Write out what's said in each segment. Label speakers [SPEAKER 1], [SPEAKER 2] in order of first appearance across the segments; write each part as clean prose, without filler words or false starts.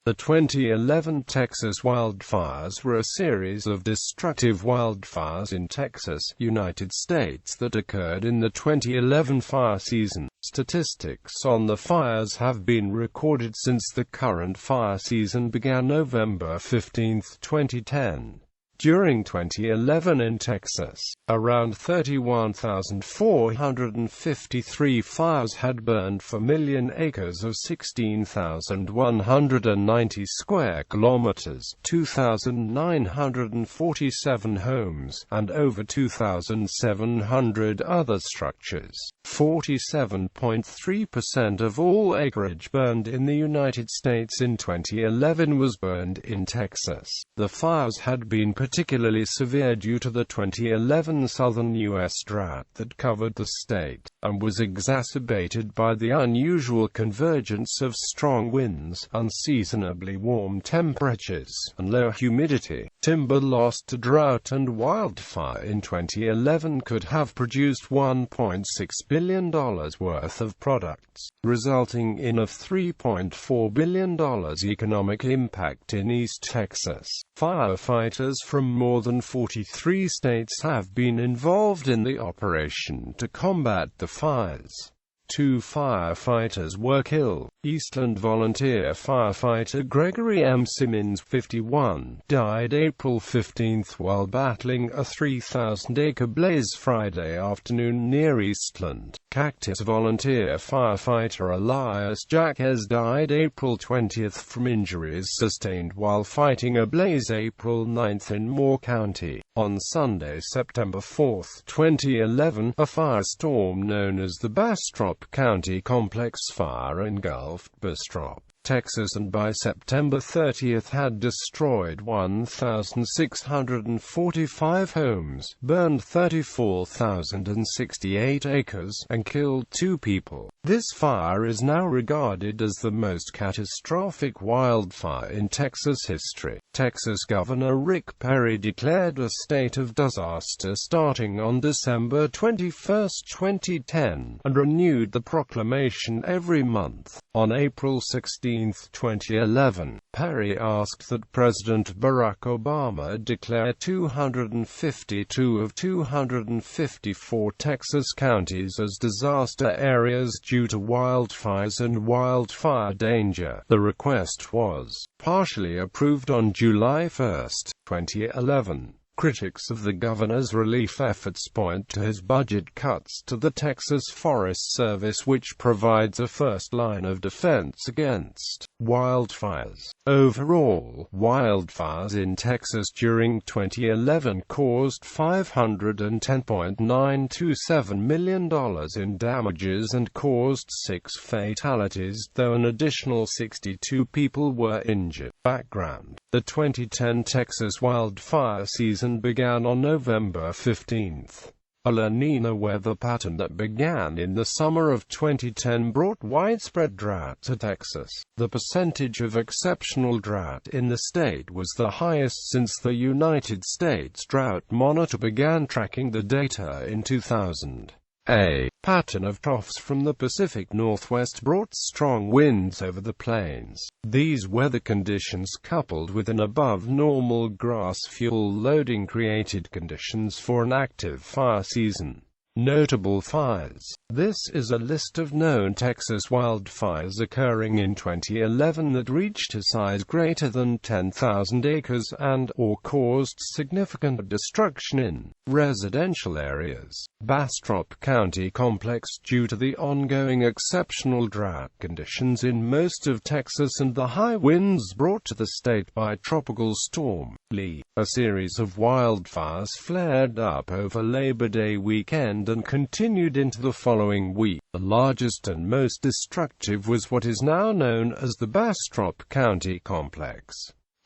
[SPEAKER 1] The 2011 Texas wildfires were a series of destructive wildfires in Texas, United States that occurred in the 2011 fire season. Statistics on the fires have been recorded since the current fire season began November 15, 2010. During 2011 in Texas, around 31,453 fires had burned for million acres of 16,190 square kilometers, 2,947 homes, and over 2,700 other structures. 47.3% of all acreage burned in the United States in 2011 was burned in Texas. The fires had been particularly severe due to the 2011 southern U.S. drought that covered the state, and was exacerbated by the unusual convergence of strong winds, unseasonably warm temperatures, and low humidity. Timber lost to drought and wildfire in 2011 could have produced $1.6 billion worth of products, resulting in a $3.4 billion economic impact in East Texas. Firefighters from more than 43 states have been involved in the operation to combat the fires. 2 firefighters were killed. Eastland volunteer firefighter Gregory M. Simmons, 51, died April 15 while battling a 3,000-acre blaze Friday afternoon near Eastland. Cactus volunteer firefighter Elias Jaquez died April 20 from injuries sustained while fighting a blaze April 9 in Moore County. On Sunday, September 4, 2011, a firestorm known as the Bastrop County Complex Fire engulfed Bastrop, Texas, and by September 30 had destroyed 1,645 homes, burned 34,068 acres, and killed 2 people. This fire is now regarded as the most catastrophic wildfire in Texas history. Texas Governor Rick Perry declared a state of disaster starting on December 21, 2010, and renewed the proclamation every month. On April 16, 2011, Perry asked that President Barack Obama declare 252 of 254 Texas counties as disaster areas due to wildfires and wildfire danger. The request was partially approved on July 1, 2011. Critics of the governor's relief efforts point to his budget cuts to the Texas Forest Service, which provides a first line of defense against wildfires. Overall, wildfires in Texas during 2011 caused $510.927 million in damages and caused 6 fatalities, though an additional 62 people were injured. Background: the 2010 Texas wildfire season began on November 15. A La Nina weather pattern that began in the summer of 2010 brought widespread drought to Texas. The percentage of exceptional drought in the state was the highest since the United States Drought Monitor began tracking the data in 2000. A pattern of troughs from the Pacific Northwest brought strong winds over the plains. These weather conditions, coupled with an above-normal grass fuel loading, created conditions for an active fire season. Notable fires. This is a list of known Texas wildfires occurring in 2011 that reached a size greater than 10,000 acres and/or caused significant destruction in residential areas. Bastrop County Complex. Due to the ongoing exceptional drought conditions in most of Texas and the high winds brought to the state by Tropical Storm Lee, a series of wildfires flared up over Labor Day weekend and continued into the following week. The largest and most destructive was what is now known as the Bastrop County Complex.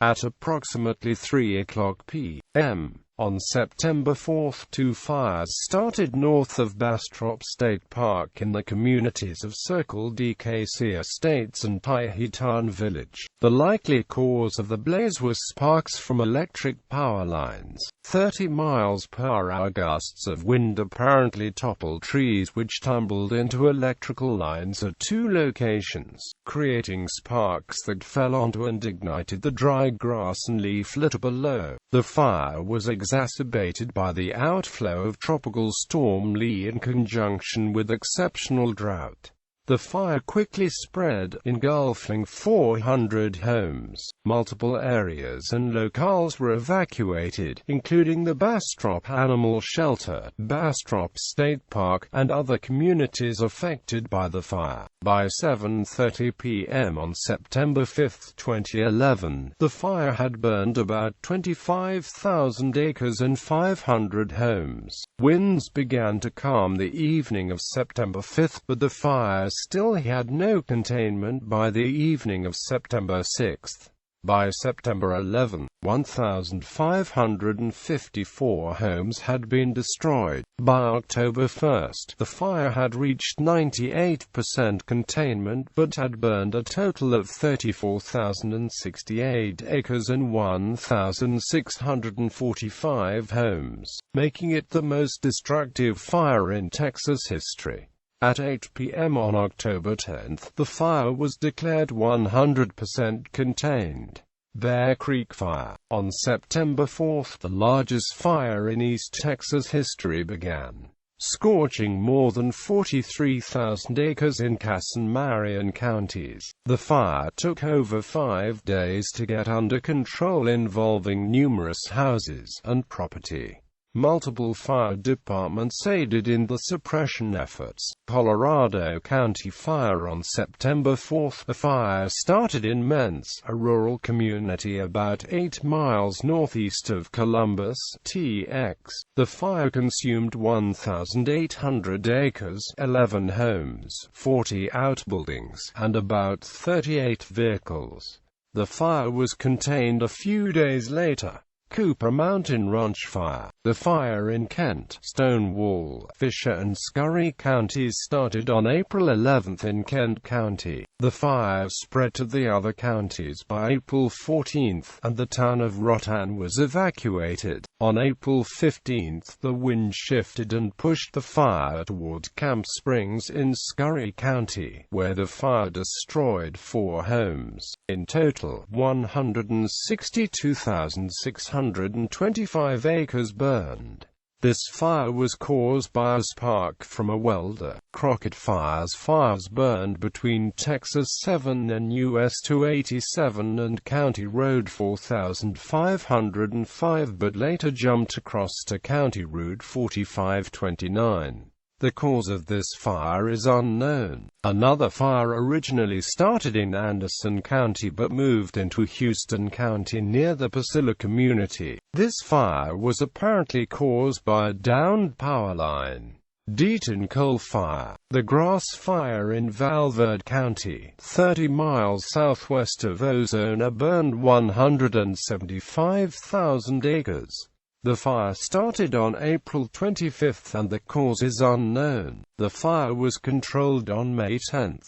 [SPEAKER 1] At approximately 3:00 p.m., On September 4, two fires started north of Bastrop State Park in the communities of Circle de Casey Estates and Piehitan Village. The likely cause of the blaze was sparks from electric power lines. 30 miles per hour gusts of wind apparently toppled trees which tumbled into electrical lines at two locations, creating sparks that fell onto and ignited the dry grass and leaf litter below. The fire was exacerbated by the outflow of Tropical Storm Lee in conjunction with exceptional drought. The fire quickly spread, engulfing 400 homes. Multiple areas and locales were evacuated, including the Bastrop Animal Shelter, Bastrop State Park, and other communities affected by the fire. By 7:30 p.m. on September 5, 2011, the fire had burned about 25,000 acres and 500 homes. Winds began to calm the evening of September 5, but the fire still had no containment by the evening of September 6. By September 11, 1,554 homes had been destroyed. By October 1, the fire had reached 98% containment but had burned a total of 34,068 acres and 1,645 homes, making it the most destructive fire in Texas history. At 8 p.m. on October 10, the fire was declared 100% contained. Bear Creek Fire. On September 4, the largest fire in East Texas history began, scorching more than 43,000 acres in Cass and Marion counties. The fire took over 5 days to get under control, involving numerous houses and property. Multiple fire departments aided in the suppression efforts. Colorado County Fire. On September 4, a fire started in Mence, a rural community about 8 miles northeast of Columbus, TX. The fire consumed 1,800 acres, 11 homes, 40 outbuildings, and about 38 vehicles. The fire was contained a few days later. Cooper Mountain Ranch Fire. The fire in Kent, Stonewall, Fisher and Scurry counties started on April 11 in Kent County. The fire spread to the other counties by April 14, and the town of Rotan was evacuated. On April 15, the wind shifted and pushed the fire toward Camp Springs in Scurry County, where the fire destroyed 4 homes. In total, 162,625 acres burned. This fire was caused by a spark from a welder. Crockett Fires. Fires burned between Texas 7 and US 287 and County Road 4505, but later jumped across to County Route 4529. The cause of this fire is unknown. Another fire originally started in Anderson County but moved into Houston County near the Pasilla community. This fire was apparently caused by a downed power line. Deaton Coal Fire. The Grass Fire in Valverde County, 30 miles southwest of Ozona, burned 175,000 acres. The fire started on April 25 and the cause is unknown. The fire was controlled on May 10.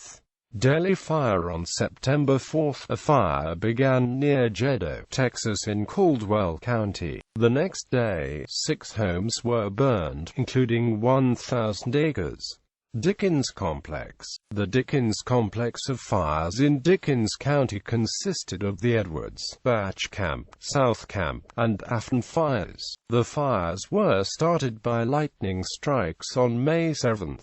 [SPEAKER 1] Delhi Fire. On September 4, a fire began near Jeddo, Texas in Caldwell County. The next day, 6 homes were burned, including 1,000 acres. Dickens Complex. The Dickens Complex of fires in Dickens County consisted of the Edwards, Batch Camp, South Camp, and Afton fires. The fires were started by lightning strikes on May 7.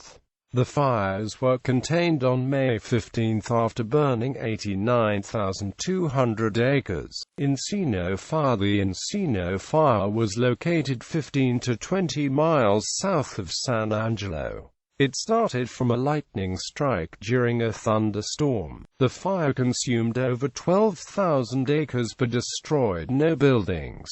[SPEAKER 1] The fires were contained on May 15 after burning 89,200 acres. Encino Fire. The Encino Fire was located 15 to 20 miles south of San Angelo. It started from a lightning strike during a thunderstorm. The fire consumed over 12,000 acres but destroyed no buildings.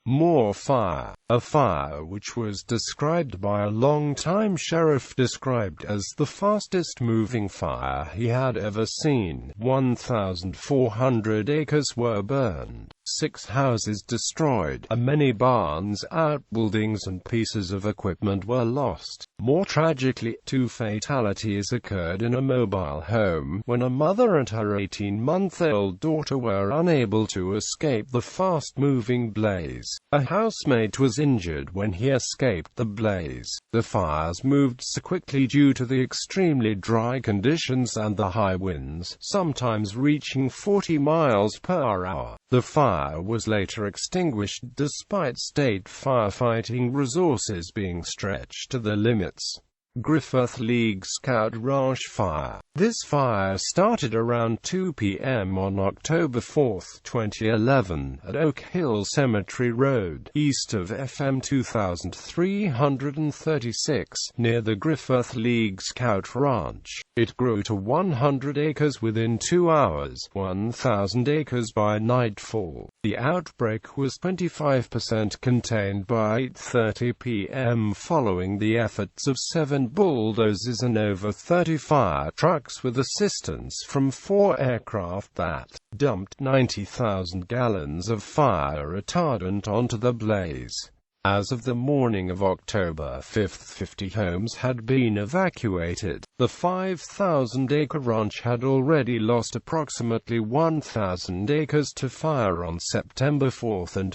[SPEAKER 1] Moore Fire, a fire which was described by a longtime sheriff described as the fastest moving fire he had ever seen. 1,400 acres were burned, 6 houses destroyed, many barns, outbuildings and pieces of equipment were lost. More tragically, 2 fatalities occurred in a mobile home, when a mother and her 18-month-old daughter were unable to escape the fast-moving blaze. A housemate was injured when he escaped the blaze. The fires moved so quickly due to the extremely dry conditions and the high winds, sometimes reaching 40 miles per hour. The fire was later extinguished despite state firefighting resources being stretched to the limits. Griffith League Scout Ranch Fire. This fire started around 2 p.m. on October 4, 2011, at Oak Hill Cemetery Road, east of FM 2336, near the Griffith League Scout Ranch. It grew to 100 acres within 2 hours, 1,000 acres by nightfall. The outbreak was 25% contained by 8:30 p.m. following the efforts of 7 bulldozers and over 30 fire trucks with assistance from 4 aircraft that dumped 90,000 gallons of fire retardant onto the blaze. As of the morning of October 5, 50 homes had been evacuated. The 5,000-acre ranch had already lost approximately 1,000 acres to fire on September 4 and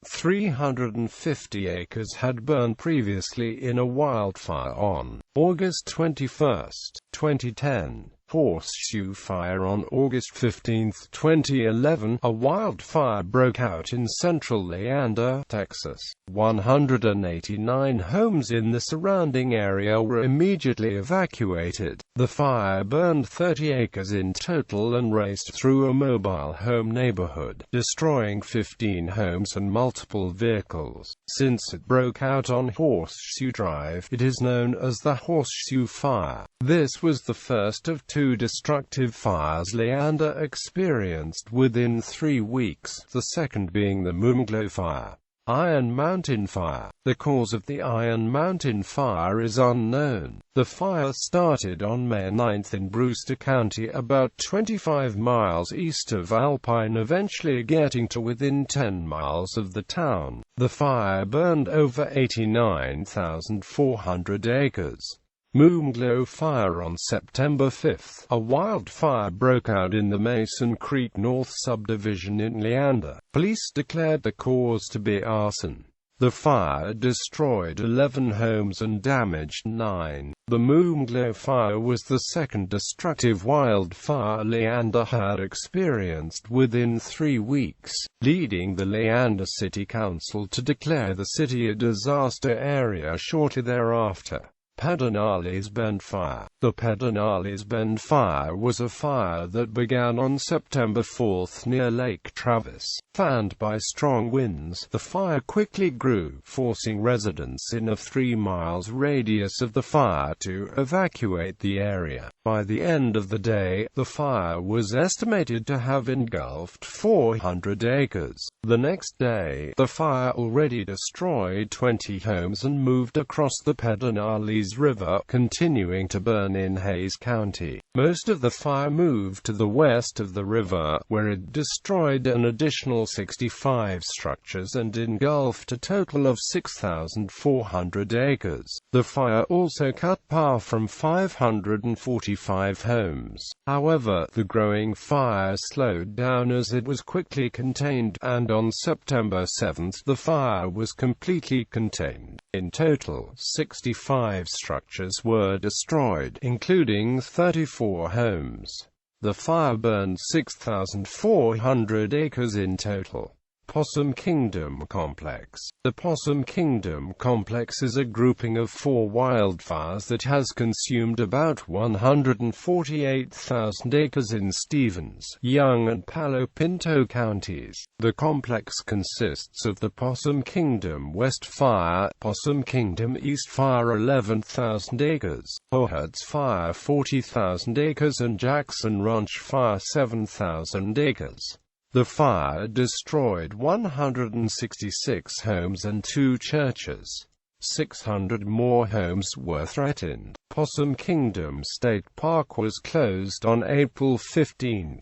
[SPEAKER 1] 350 acres had burned previously in a wildfire on August 21, 2010. Horseshoe Fire. On August 15, 2011, a wildfire broke out in central Leander, Texas. 189 homes in the surrounding area were immediately evacuated. The fire burned 30 acres in total and raced through a mobile home neighborhood, destroying 15 homes and multiple vehicles. Since it broke out on Horseshoe Drive, it is known as the Horseshoe Fire. This was the first of 2 destructive fires Leander experienced within 3 weeks, the second being the Moonglow Fire. Iron Mountain Fire. The cause of the Iron Mountain Fire is unknown. The fire started on May 9 in Brewster County, about 25 miles east of Alpine, eventually getting to within 10 miles of the town. The fire burned over 89,400 acres. Moonglow Fire. On September 5, a wildfire broke out in the Mason Creek North subdivision in Leander. Police declared the cause to be arson. The fire destroyed 11 homes and damaged 9. The Moonglow Fire was the second destructive wildfire Leander had experienced within 3 weeks, leading the Leander City Council to declare the city a disaster area shortly thereafter. Pedernales Bend Fire. The Pedernales Bend Fire was a fire that began on September 4 near Lake Travis. Fanned by strong winds, the fire quickly grew, forcing residents in a 3 miles radius of the fire to evacuate the area. By the end of the day, the fire was estimated to have engulfed 400 acres. The next day, the fire already destroyed 20 homes and moved across the Pedernales River, continuing to burn in Hays County. Most of the fire moved to the west of the river, where it destroyed an additional 65 structures and engulfed a total of 6,400 acres. The fire also cut power from 545 homes. However, the growing fire slowed down as it was quickly contained, and on September 7 the fire was completely contained. In total, 65 structures were destroyed, including 34 homes. The fire burned 6,400 acres in total. Possum Kingdom Complex. The Possum Kingdom Complex is a grouping of 4 wildfires that has consumed about 148,000 acres in Stevens, Young and Palo Pinto counties. The complex consists of the Possum Kingdom West Fire, Possum Kingdom East Fire 11,000 acres, Hohards Fire 40,000 acres and Jackson Ranch Fire 7,000 acres. The fire destroyed 166 homes and 2 churches. 600 more homes were threatened. Possum Kingdom State Park was closed on April 15.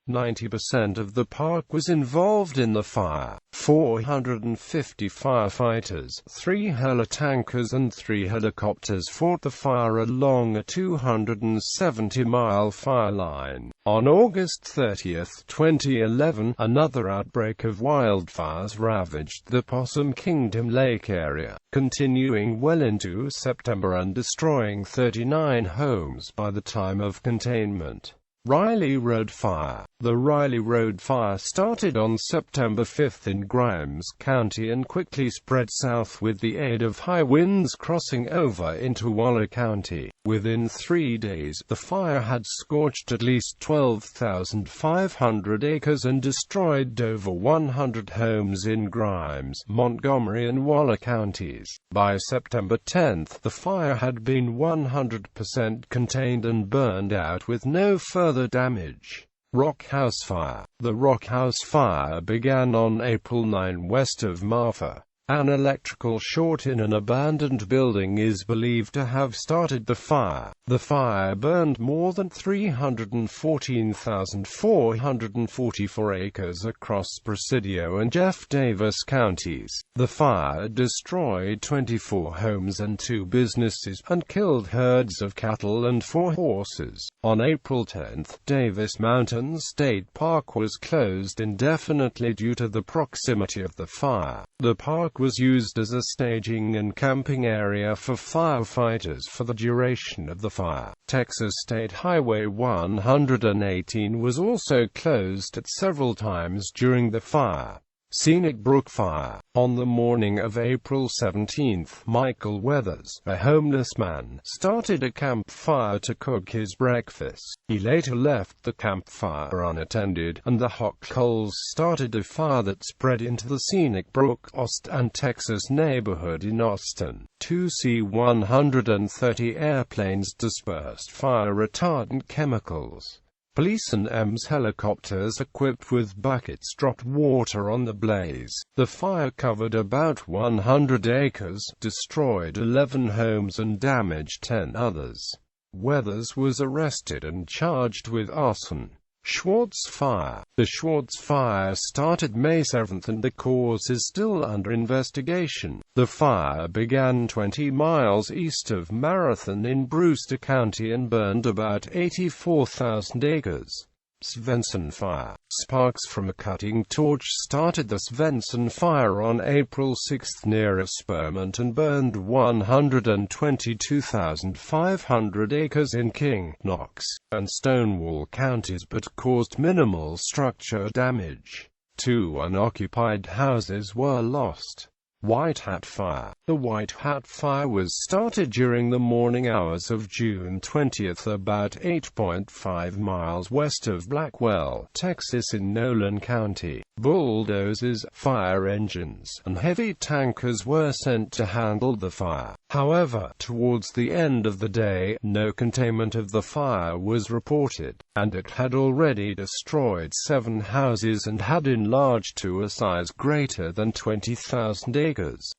[SPEAKER 1] 90% of the park was involved in the fire. 450 firefighters, 3 heli-tankers and 3 helicopters fought the fire along a 270-mile fire line. On August 30, 2011, another outbreak of wildfires ravaged the Possum Kingdom Lake area, continuing well into September and destroying 39 homes by the time of containment. Riley Road Fire. The Riley Road Fire started on September 5 in Grimes County and quickly spread south with the aid of high winds crossing over into Waller County. Within 3 days, the fire had scorched at least 12,500 acres and destroyed over 100 homes in Grimes, Montgomery and Waller counties. By September 10, the fire had been 100% contained and burned out with no further damage. Rock House Fire. The Rock House Fire began on April 9 west of Marfa. An electrical short in an abandoned building is believed to have started the fire. The fire burned more than 314,444 acres across Presidio and Jeff Davis counties. The fire destroyed 24 homes and 2 businesses, and killed herds of cattle and 4 horses. On April 10, Davis Mountain State Park was closed indefinitely due to the proximity of the fire. The park was used as a staging and camping area for firefighters for the duration of the fire. Texas State Highway 118 was also closed at several times during the fire. Scenic Brook Fire. On the morning of April 17, Michael Weathers, a homeless man, started a campfire to cook his breakfast. He later left the campfire unattended, and the hot coals started a fire that spread into the Scenic Brook, Austin, Texas neighborhood in Austin. 2 C-130 airplanes dispersed fire-retardant chemicals. Police and EMS helicopters equipped with buckets dropped water on the blaze. The fire covered about 100 acres, destroyed 11 homes and damaged 10 others. Weathers was arrested and charged with arson. Schwartz Fire. The Schwartz Fire started May 7 and the cause is still under investigation. The fire began 20 miles east of Marathon in Brewster County and burned about 84,000 acres. Svensson Fire. Sparks from a cutting torch started the Svensson Fire on April 6 near Spearmint and burned 122,500 acres in King, Knox, and Stonewall counties but caused minimal structure damage. 2 unoccupied houses were lost. White Hat Fire. The White Hat Fire was started during the morning hours of June 20 about 8.5 miles west of Blackwell, Texas in Nolan County. Bulldozers, fire engines, and heavy tankers were sent to handle the fire. However, towards the end of the day, no containment of the fire was reported, and it had already destroyed 7 houses and had enlarged to a size greater than 20,000 acres.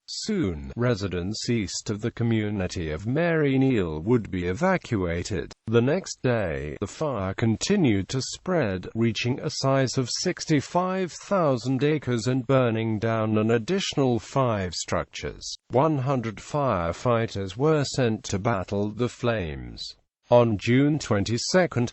[SPEAKER 1] Soon, residents east of the community of Mary Neal would be evacuated. The next day, the fire continued to spread, reaching a size of 65,000 acres and burning down an additional 5 structures. 100 firefighters were sent to battle the flames. On June 22,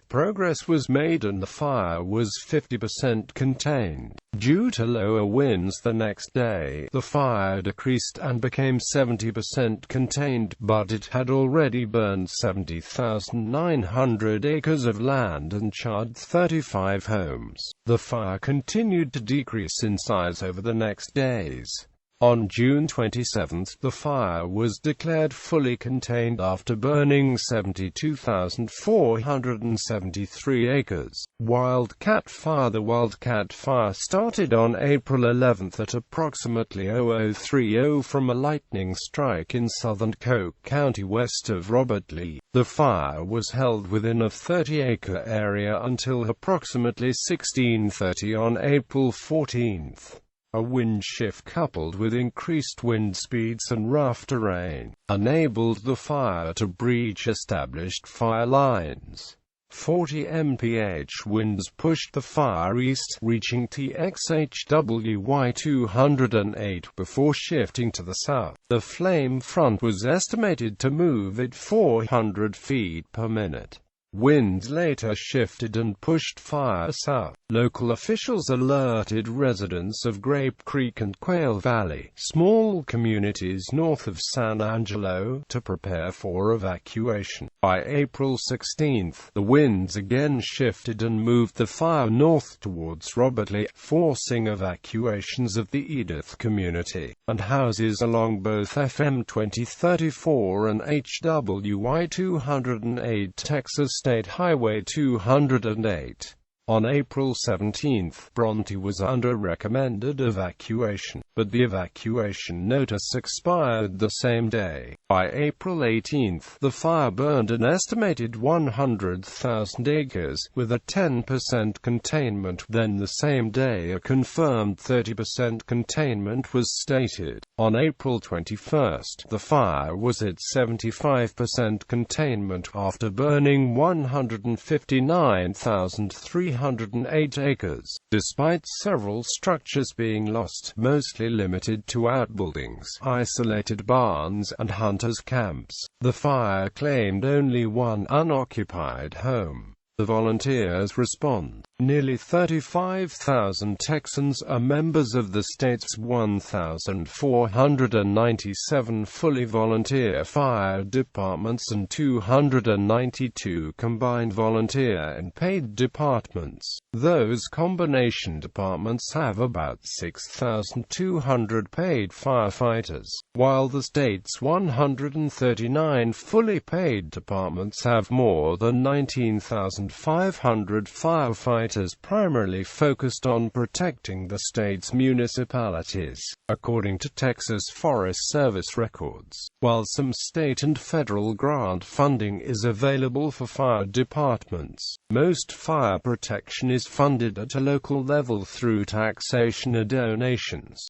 [SPEAKER 1] progress was made and the fire was 50% contained. Due to lower winds the next day, the fire decreased and became 70% contained, but it had already burned 70,900 acres of land and charred 35 homes. The fire continued to decrease in size over the next days. On June 27, the fire was declared fully contained after burning 72,473 acres. Wildcat fire. The wildcat fire started on April 11 at approximately 0030 from a lightning strike in southern Coke County west of Robert Lee. The fire was held within a 30-acre area until approximately 1630 on April 14. A wind shift coupled with increased wind speeds and rough terrain enabled the fire to breach established fire lines. 40 mph winds pushed the fire east, reaching TXHWY 208 before shifting to the south. The flame front was estimated to move at 400 feet per minute. Winds later shifted and pushed fire south. Local officials alerted residents of Grape Creek and Quail Valley, small communities north of San Angelo, to prepare for evacuation. By April 16, the winds again shifted and moved the fire north towards Robert Lee, forcing evacuations of the Edith community and houses along both FM 2034 and HWY 208 Texas State Highway 208. On April 17, Bronte was under recommended evacuation, but the evacuation notice expired the same day. By April 18, the fire burned an estimated 100,000 acres, with a 10% containment. Then the same day a confirmed 30% containment was stated. On April 21, the fire was at 75% containment after burning 159,308 acres. Despite several structures being lost, mostly limited to outbuildings, isolated barns, and hunters' camps, the fire claimed only one unoccupied home. The volunteers respond. Nearly 35,000 Texans are members of the state's 1,497 fully volunteer fire departments and 292 combined volunteer and paid departments. Those combination departments have about 6,200 paid firefighters, while the state's 139 fully paid departments have more than 19,500 firefighters, primarily focused on protecting the state's municipalities, according to Texas Forest Service records. While some state and federal grant funding is available for fire departments, most fire protection is funded at a local level through taxation or donations.